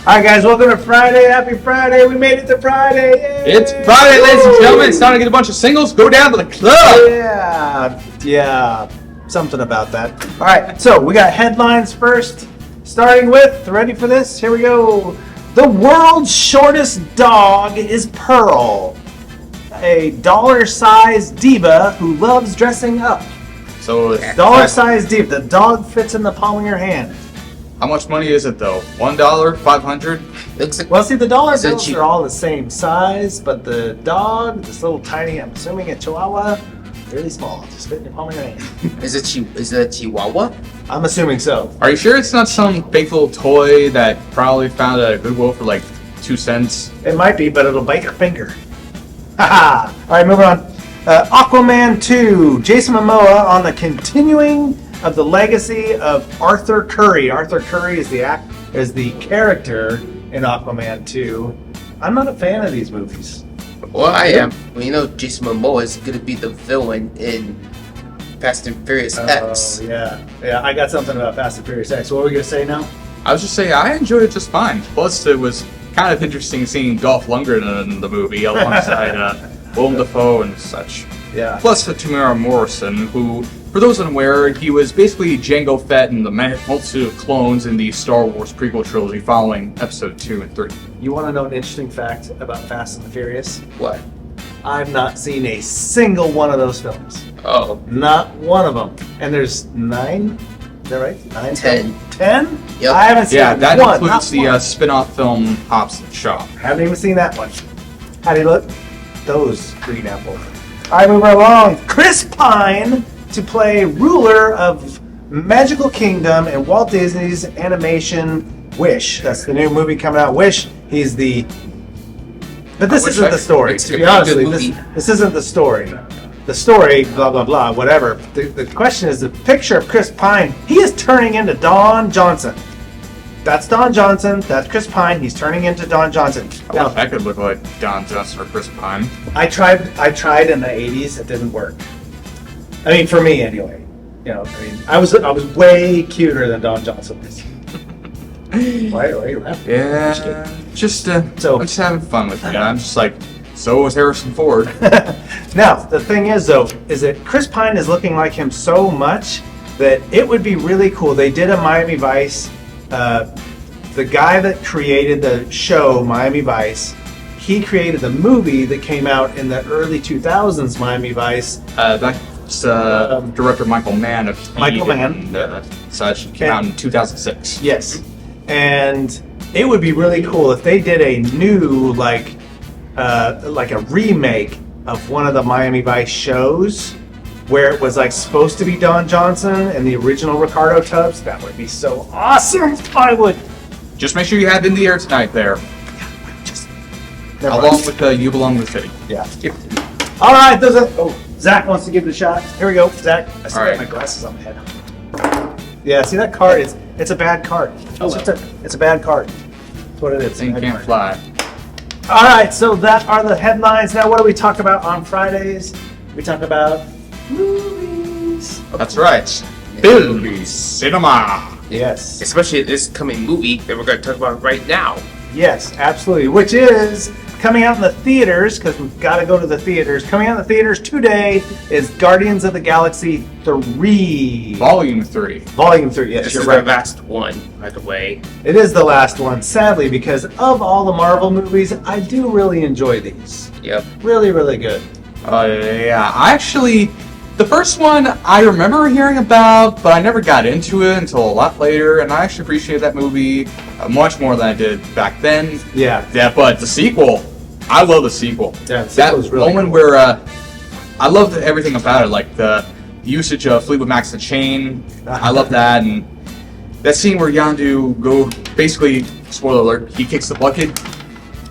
All right, guys, welcome to Friday. Happy Friday. We made it to Friday. Yay. It's Friday, ladies and gentlemen. It's time to get a bunch of singles. Go down to the club. Yeah. Something about that. All right, so we got headlines first. Starting with, ready for this? Here we go. The world's shortest dog is Pearl, a dollar-sized diva who loves dressing up. So, Dollar-sized diva. The dog fits in the palm of your hand. how much money is it though? $1, $500? Looks like Well, see, the dollar bills are all the same size, but the dog, this little tiny, I'm assuming a Chihuahua, really small, just fit in the palm of your hand. is it a Chihuahua? I'm assuming so. Are you sure it's not some fake little toy that probably found at a Goodwill for like 2 cents? It might be, but it'll bite your finger. Haha! Alright, moving on. Aquaman 2. Jason Momoa on the continuing of the legacy of Arthur Curry. Arthur Curry is the character in Aquaman 2. I'm not a fan of these movies. Well, I am. Well, you know, Jason Momoa is going to be the villain in Fast and Furious X. Yeah, I got something about Fast and Furious X. What were we going to say now? I was just saying, I enjoyed it just fine. Plus, it was kind of interesting seeing Dolph Lundgren in the movie alongside Willem Dafoe and such. Yeah. Plus, Tamara Morrison, who, for those unaware, he was basically Jango Fett in the multitude of clones in the Star Wars prequel trilogy following Episode 2 and 3. You want to know an interesting fact about Fast and the Furious? What? I've not seen a single one of those films. Oh. Not one of them. And there's 9? Is that right? 9? 10. 10? Yep. I haven't seen Yeah, that one. includes the spin-off film Hobbs and Shaw. Haven't even seen that one. How do you look? Those green apples. All right, moving along. Chris Pine to play ruler of Magical Kingdom in Walt Disney's animation Wish. That's the new movie coming out. Wish. He's the. But this isn't the story. To be honest with you, this isn't the story. The story, blah blah blah, whatever. The question is the picture of Chris Pine. He is turning into Don Johnson. That's Don Johnson. That's Chris Pine. He's turning into Don Johnson. Now, that could look like Don Johnson or Chris Pine. I tried in the 80s. It didn't work. I mean, for me anyway. You know, I mean, I was way cuter than Don Johnson was. Why are you laughing? Yeah, I'm just having fun with it. I'm just like, so was Harrison Ford. Now, the thing is, though, is that Chris Pine is looking like him so much that it would be really cool. They did a Miami Vice. The guy that created the show Miami Vice, he created the movie that came out in the early 2000s, Miami Vice. That's director Michael Mann of Heat Michael Mann. and such. Came out in 2006. Yes. And it would be really cool if they did a new, like a remake of one of the Miami Vice shows where it was like supposed to be Don Johnson and the original Ricardo Tubbs. That would be so awesome. I would. Just make sure you have In the Air Tonight there. Along with You Belong to the City. Yeah. All right. Zach wants to give it a shot. Here we go. Zach, I still got my glasses on my head. Yeah, see that card? It's a bad card. It's a bad card. That's what it is. Thing can't fly. All right, so that are the headlines. Now, what do we talk about on Fridays? We talk about movies. That's right. Movies. Cinema. Yes. Especially this coming movie that we're going to talk about right now. Yes, absolutely. Which is coming out in the theaters, because we've got to go to the theaters. Coming out in the theaters today is Guardians of the Galaxy 3. Volume 3. Volume 3, yes, This you're is right. the last one, by the way. It is the last one, sadly, because of all the Marvel movies, I do really enjoy these. Yep. Really, really good. Yeah. The first one I remember hearing about, but I never got into it until a lot later, and I actually appreciated that movie much more than I did back then. Yeah. Yeah, but the sequel, I love the sequel. Yeah, the that sequel's really moment cool. where I loved everything about it, like the usage of Fleetwood Mac's The Chain. I love that, and that scene where Yondu basically, spoiler alert, he kicks the bucket.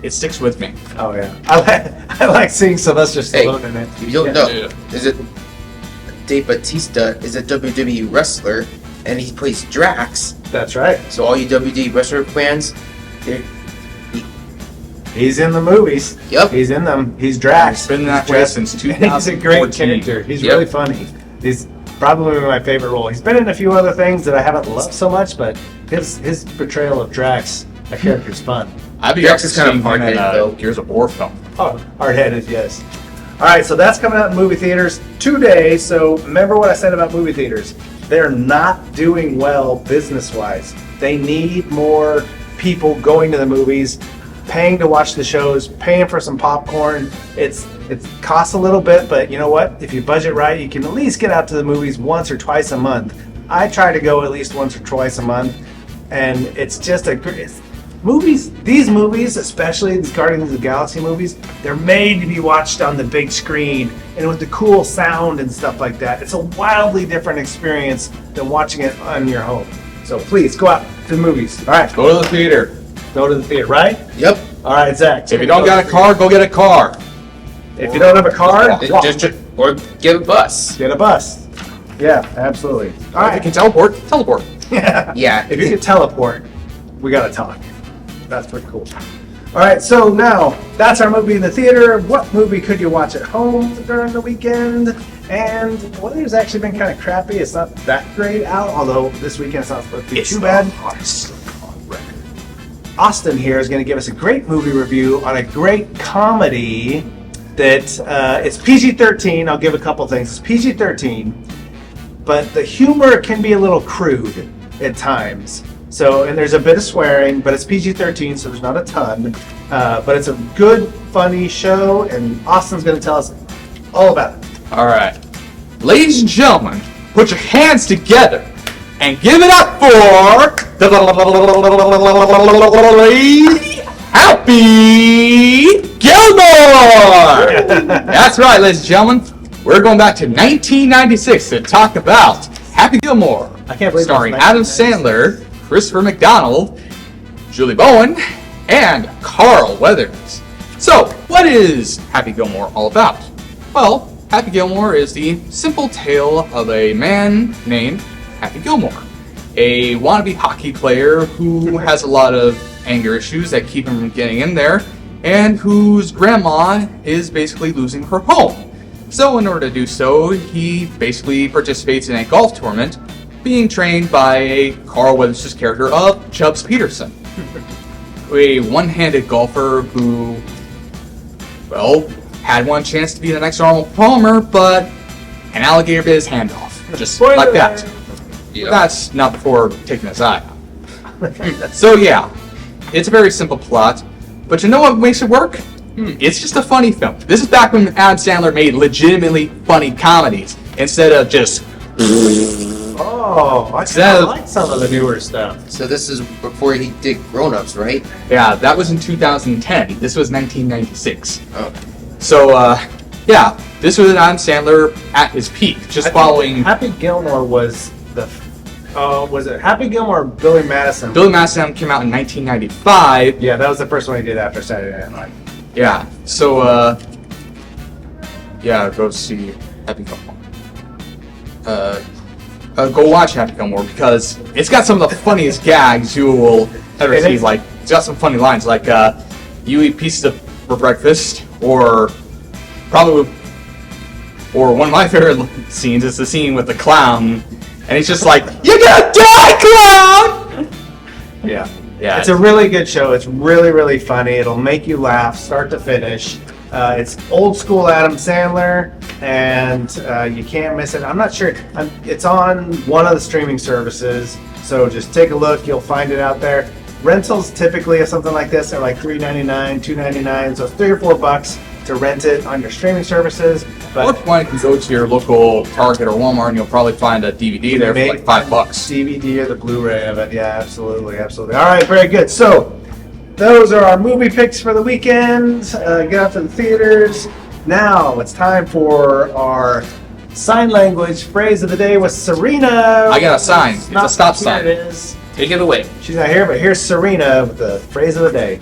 It sticks with me. Oh yeah, I like seeing Sylvester Stallone in it. If you don't know, Yeah. Dave Bautista is a WWE wrestler, and he plays Drax. That's right. So all you WWE wrestler fans, He's in the movies. Yep. He's in them. He's Drax. He's been in that dress since 2014. He's a great character. He's really funny. He's probably my favorite role. He's been in a few other things that I haven't loved so much, but his portrayal of Drax That character's fun. I'd be Drax actually is kind of seeing him in hard-headed, though. Gears of War film. Oh, hard-headed, yes. All right, so that's coming out in movie theaters today. So remember what I said about movie theaters. They're not doing well business-wise. They need more people going to the movies, paying to watch the shows, paying for some popcorn. It costs a little bit, but you know what? If you budget right, you can at least get out to the movies once or twice a month. I try to go at least once or twice a month, and it's just a great... Movies, these movies, especially these Guardians of the Galaxy movies, they're made to be watched on the big screen and with the cool sound and stuff like that. It's a wildly different experience than watching it on your home. So please go out to the movies. All right, Go to the theater. go to the theater, right? Yep. All right, Zach. If you don't got a car, go get a car. If you don't have a car, walk. Or get a bus. Get a bus. Yeah, absolutely. All If you right. can teleport, teleport. Yeah. Yeah. If you can teleport, we gotta talk. That's pretty cool. All right, so now that's our movie in the theater. What movie could you watch at home during the weekend? And the weather's actually been kind of crappy. It's not that great out, although this weekend it's not supposed to be too bad. Austin here is going to give us a great movie review on a great comedy that it's PG-13. I'll give a couple things. It's PG-13, but the humor can be a little crude at times. So, and there's a bit of swearing, but it's PG-13, so there's not a ton. But it's a good, funny show, and Austin's going to tell us all about it. All right. Ladies and gentlemen, put your hands together and give it up for the Happy Gilmore! That's right, ladies and gentlemen. We're going back to 1996 to talk about Happy Gilmore. I can't believe starring it's Adam 1996. Sandler, Christopher McDonald, Julie Bowen, and Carl Weathers. So, what is Happy Gilmore all about? Well, Happy Gilmore is the simple tale of a man named Happy Gilmore, a wannabe hockey player who has a lot of anger issues that keep him from getting in there, and whose grandma is basically losing her home. So in order to do so, he basically participates in a golf tournament being trained by Carl Weathers' character of Chubbs Peterson, a one-handed golfer who, well, had one chance to be the next Arnold Palmer, but an alligator bit his hand off. Just Spoiler like that. alert. Yeah. That's not before taking his eye out. So yeah, it's a very simple plot, but you know what makes it work? It's just a funny film. This is back when Adam Sandler made legitimately funny comedies instead of just... Oh, I Instead of- like some of the newer stuff. So this is before he did Grown Ups, right? Yeah, that was in 2010. This was 1996. Oh. So, yeah, this was Adam Sandler at his peak, just following Happy Gilmore was the. Was it Happy Gilmore or Billy Madison? Billy Madison came out in 1995. Yeah, that was the first one he did after Saturday Night Live. Yeah, so, yeah, go see Happy Gilmore. Go watch Happy Gilmore because it's got some of the funniest gags you will ever It see. is. Like, it's got some funny lines like, you eat pieces of for breakfast, or probably, or one of my favorite scenes is the scene with the clown, and he's just like, "You're gonna die, clown!" Yeah. Yeah, It's a really good show. It's really, really funny. It'll make you laugh, start to finish. It's old school Adam Sandler, and you can't miss it. I'm not sure. It's on one of the streaming services, so just take a look. You'll find it out there. Rentals typically of something like this are like $3.99, $2.99, so it's $3 or $4 to rent it on your streaming services. Or But if you want, you can go to your local Target or Walmart, and you'll probably find a DVD there for like $5. DVD or the Blu-ray of it. Yeah, absolutely, absolutely. All right, very good. So those are our movie picks for the weekend. Get out to the theaters. Now it's time for our sign language phrase of the day with Serena. I got a sign. It's a stop Here sign. it is. Take it away. She's not here, but here's Serena with the phrase of the day.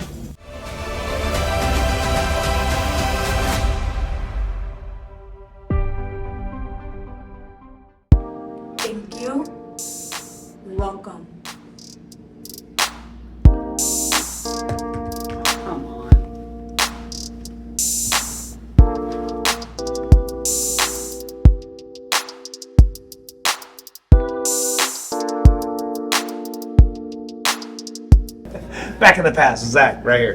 Thank you. Welcome. Come on. back in the past. Zach, right here.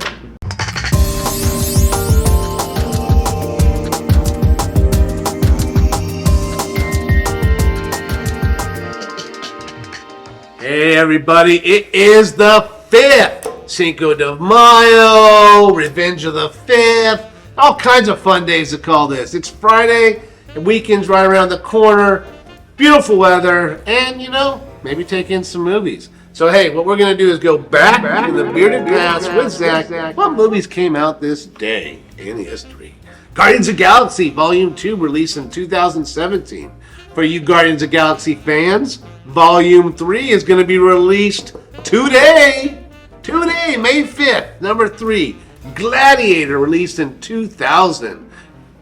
Hey everybody, it is the 5th! Cinco de Mayo, Revenge of the 5th, all kinds of fun days to call this. It's Friday, and weekend's right around the corner, beautiful weather, and maybe take in some movies. So hey, what we're going to do is go back in the bearded past with Zach. What movies came out this day in history? Guardians of the Galaxy Volume 2 released in 2017. For you Guardians of the Galaxy fans, Volume 3 is going to be released today, May 5th. Number 3, Gladiator, released in 2000.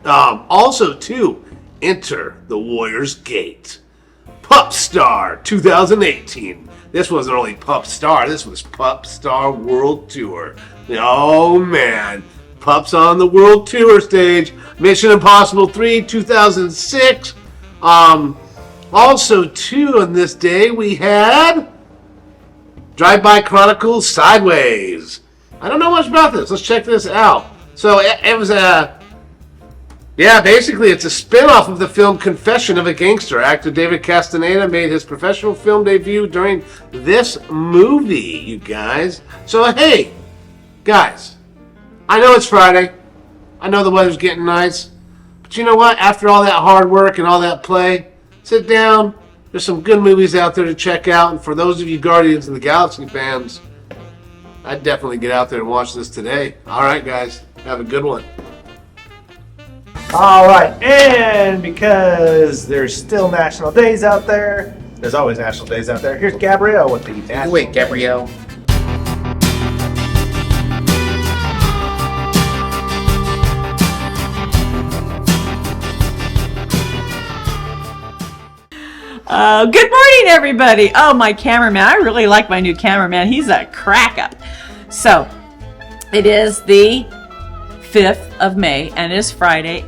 Also, 2, Enter the Warrior's Gate. Pup Star 2018. This wasn't only Pup Star, this was Pup Star World Tour. Oh man, Pups on the World Tour stage. Mission Impossible 3 2006. Also, too, on this day, we had Drive-By Chronicles Sideways. I don't know much about this. Let's check this out. So, it was basically, it's a spin-off of the film Confession of a Gangster. Actor David Castaneda made his professional film debut during this movie, you guys. So, hey, guys, I know it's Friday. I know the weather's getting nice. But you know what? After all that hard work and all that play, sit down. There's some good movies out there to check out. And for those of you Guardians of the Galaxy fans, I'd definitely get out there and watch this today. All right, guys. Have a good one. All right, and because there's still national days out there, there's always national days out there. Here's Gabrielle with the national. Wait, Gabrielle. Good morning, everybody. Oh, my cameraman. I really like my new cameraman. He's a crack up. So, it is the 5th of May, and it is Friday.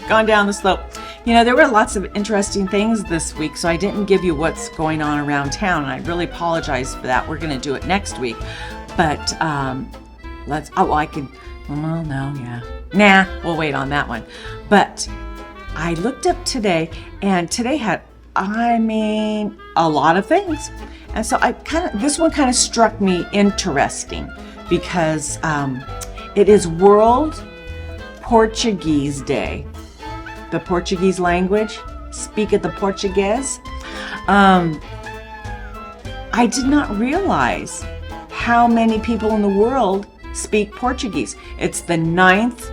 Gone down the slope. There were lots of interesting things this week, so I didn't give you what's going on around town, and I really apologize for that. We're going to do it next week. But, we'll wait on that one. But I looked up today, and today had a lot of things. And so this one kind of struck me interesting because it is World Portuguese Day. The Portuguese language, speak of the Portuguese. I did not realize how many people in the world speak Portuguese. It's the 9th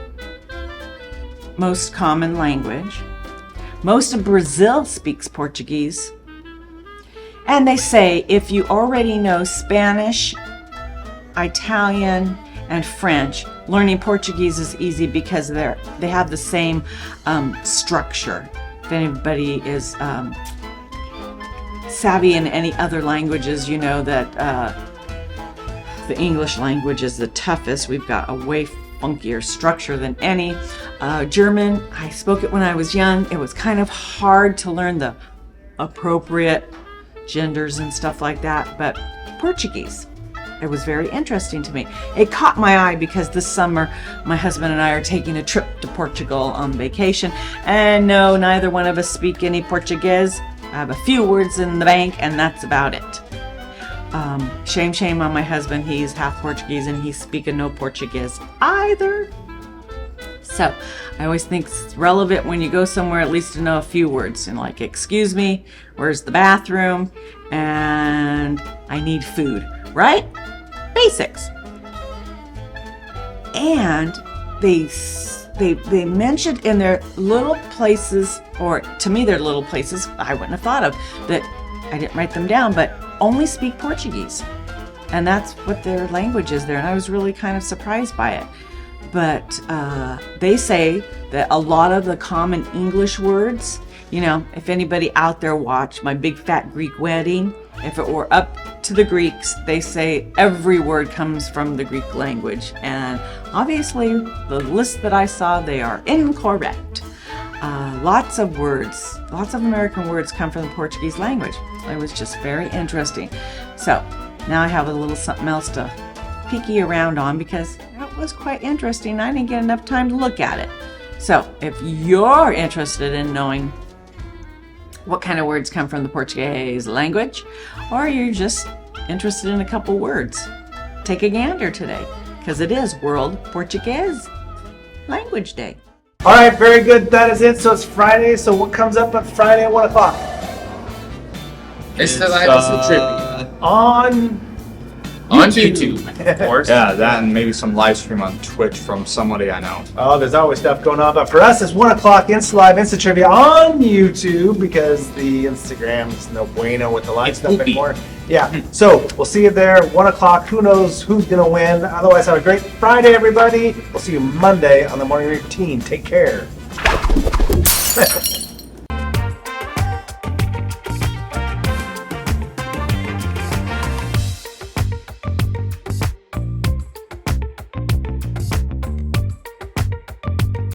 most common language. Most of Brazil speaks Portuguese. And they say if you already know Spanish, Italian, and French, learning Portuguese is easy because they have the same structure. If anybody is savvy in any other languages, you know that the English language is the toughest. We've got a way funkier structure than any. German, I spoke it when I was young. It was kind of hard to learn the appropriate genders and stuff like that, but Portuguese, it was very interesting to me. It caught my eye because this summer my husband and I are taking a trip to Portugal on vacation, and no, neither one of us speak any Portuguese. I have a few words in the bank, and that's about it. Shame on my husband. He's half Portuguese and he's speaking no Portuguese either. So I always think it's relevant when you go somewhere at least to know a few words, and like, excuse me, where's the bathroom, and I need food, right? Basics. And they mentioned in their little places, or to me they're little places I wouldn't have thought of, that I didn't write them down, but only speak Portuguese. And that's what their language is there. And I was really kind of surprised by it. But they say that a lot of the common English words, if anybody out there watched My Big Fat Greek Wedding, if it were up to the Greeks, they say every word comes from the Greek language. And obviously, the list that I saw, they are incorrect. Lots of words, lots of American words come from the Portuguese language. It was just very interesting. So now I have a little something else to peeky around on because it was quite interesting. I didn't get enough time to look at it. So if you're interested in knowing what kind of words come from the Portuguese language, or you're just interested in a couple words, take a gander today, because it is World Portuguese Language Day. All right, very good. That is it. So it's Friday. So what comes up on Friday at 1 o'clock? It's the live trivia. On YouTube, of course. Yeah, that and maybe some live stream on Twitch from somebody I know. Oh, there's always stuff going on. But for us, it's 1 o'clock Insta Live, Insta Trivia on YouTube because the Instagram's no bueno with the live It's stuff poopy. anymore. Yeah. So we'll see you there, 1 o'clock. Who knows who's going to win? Otherwise, have a great Friday, everybody. We'll see you Monday on the morning routine. Take care.